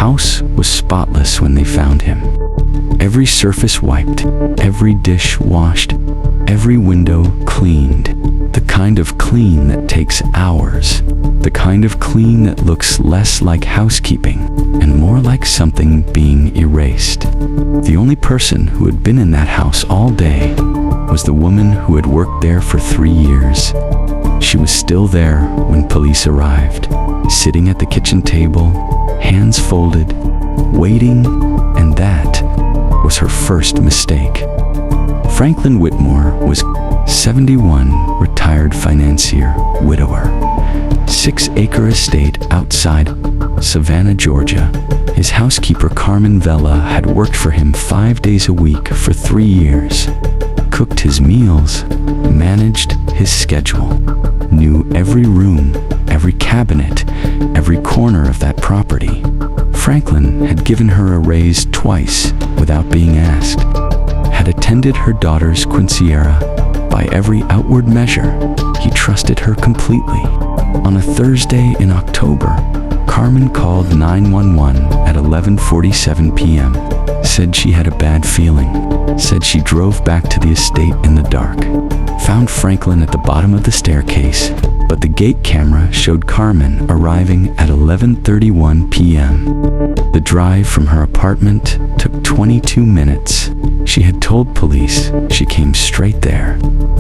house was spotless when they found him. Every surface wiped, every dish washed, every window cleaned. The kind of clean that takes hours. The kind of clean that looks less like housekeeping and more like something being erased. The only person who had been in that house all day was the woman who had worked there for 3 years. She was still there when police arrived, sitting at the kitchen table, hands folded, waiting, and that was her first mistake. Franklin Whitmore was 71, retired financier, widower. 6-acre estate outside Savannah, Georgia. His housekeeper Carmen Vela had worked for him 5 days a week for 3 years. Cooked his meals, managed his schedule, knew every room, every cabinet, every corner of that property. Franklin had given her a raise twice without being asked, had attended her daughter's quinceañera. By every outward measure, he trusted her completely. On a Thursday in October, Carmen called 911 at 11:47 p.m., said she had a bad feeling, said she drove back to the estate in the dark, found Franklin at the bottom of the staircase, but the gate camera showed Carmen arriving at 11:31 p.m. The drive from her apartment took 22 minutes. She had told police she came straight there.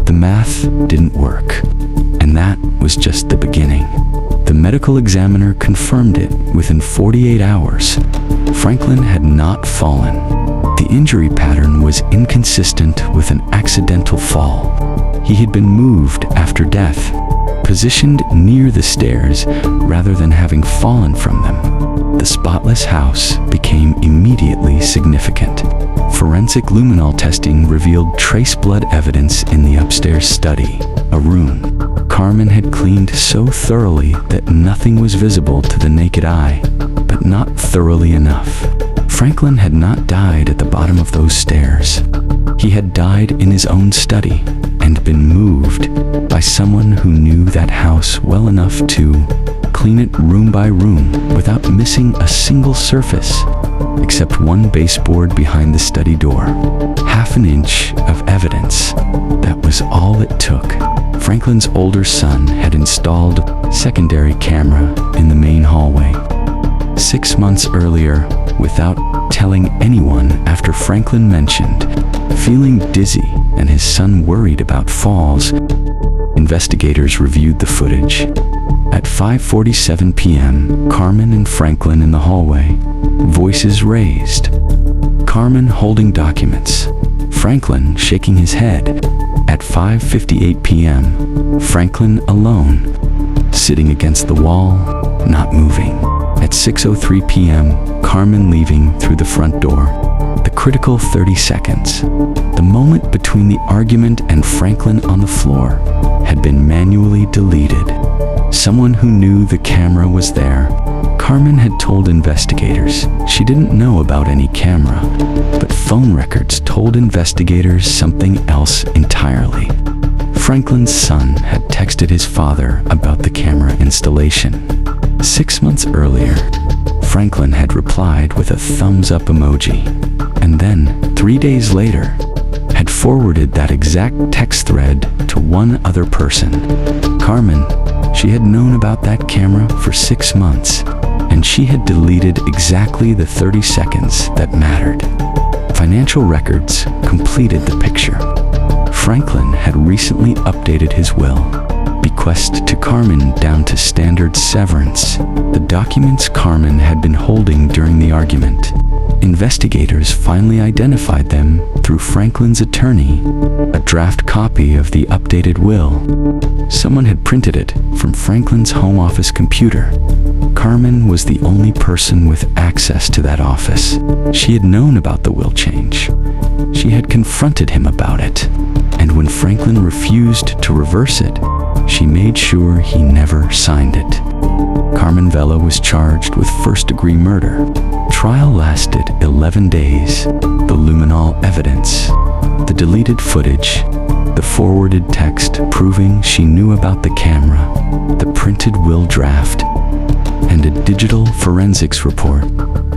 The math didn't work, and that was just the beginning. The medical examiner confirmed it within 48 hours. Franklin had not fallen. The injury pattern was inconsistent with an accidental fall. He had been moved after death, positioned near the stairs rather than having fallen from them. The Spotless House became immediately significant. Forensic luminol testing revealed trace blood evidence in the upstairs study, a room Carmen had cleaned so thoroughly that nothing was visible to the naked eye, but not thoroughly enough. Franklin had not died at the bottom of those stairs. He had died in his own study and been moved by someone who knew that house well enough to clean it room by room without missing a single surface, except one baseboard behind the study door. Half an inch of evidence. That was all it took. Franklin's older son had installed a secondary camera in the main hallway. 6 months earlier, without telling anyone after Franklin mentioned feeling dizzy and his son worried about falls, investigators reviewed the footage. At 5:47 p.m., Carmen and Franklin in the hallway, voices raised. Carmen holding documents, Franklin shaking his head. At 5:58 p.m., Franklin alone, sitting against the wall, not moving. At 6:03 p.m., Carmen leaving through the front door. The critical 30 seconds, the moment between the argument and Franklin on the floor, had been manually deleted. Someone who knew the camera was there. Carmen had told investigators she didn't know about any camera, but phone records told investigators something else entirely. Franklin's son had texted his father about the camera installation. 6 months earlier, Franklin had replied with a thumbs-up emoji, and then, 3 days later, had forwarded that exact text thread to one other person. Carmen, she had known about that camera for 6 months, and she had deleted exactly the 30 seconds that mattered. Financial records completed the picture. Franklin had recently updated his will, bequest to Carmen down to standard severance, the documents Carmen had been holding during the argument. Investigators finally identified them through Franklin's attorney, a draft copy of the updated will. Someone had printed it from Franklin's home office computer. Carmen was the only person with access to that office. She had known about the will change. She had confronted him about it, and when Franklin refused to reverse it, she made sure he never signed it. Carmen Vela was charged with first-degree murder. Trial lasted 11 days. The luminol evidence, the deleted footage, the forwarded text proving she knew about the camera, the printed will draft, and a digital forensics report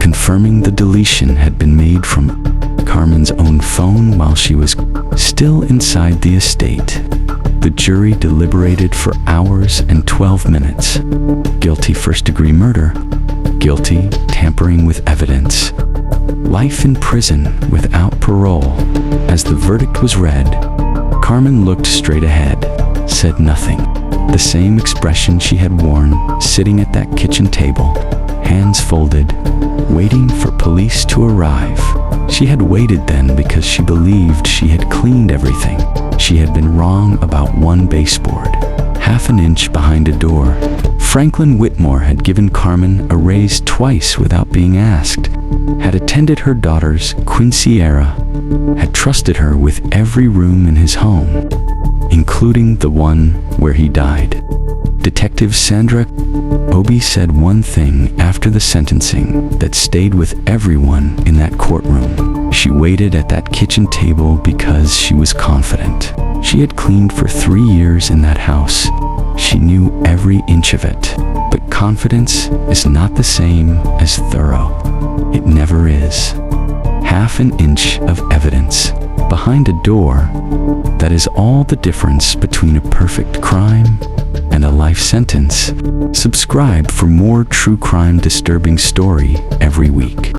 confirming the deletion had been made from Carmen's own phone while she was still inside the estate. The jury deliberated for hours and 12 minutes. Guilty first-degree murder. Guilty tampering with evidence. Life in prison without parole. As the verdict was read, Carmen looked straight ahead, said nothing. The same expression she had worn sitting at that kitchen table, hands folded, waiting for police to arrive. She had waited then because she believed she had cleaned everything. She had been wrong about one baseboard, half an inch behind a door. Franklin Whitmore had given Carmen a raise twice without being asked, had attended her daughter's quinceañera, had trusted her with every room in his home, including the one where he died. Detective Sandra Obi said one thing after the sentencing that stayed with everyone in that courtroom. She waited at that kitchen table because she was confident. She had cleaned for 3 years in that house. She knew every inch of it. But confidence is not the same as thorough. It never is. Half an inch of evidence behind a door, that is all the difference between a perfect crime and a life sentence. Subscribe for more true crime disturbing story every week.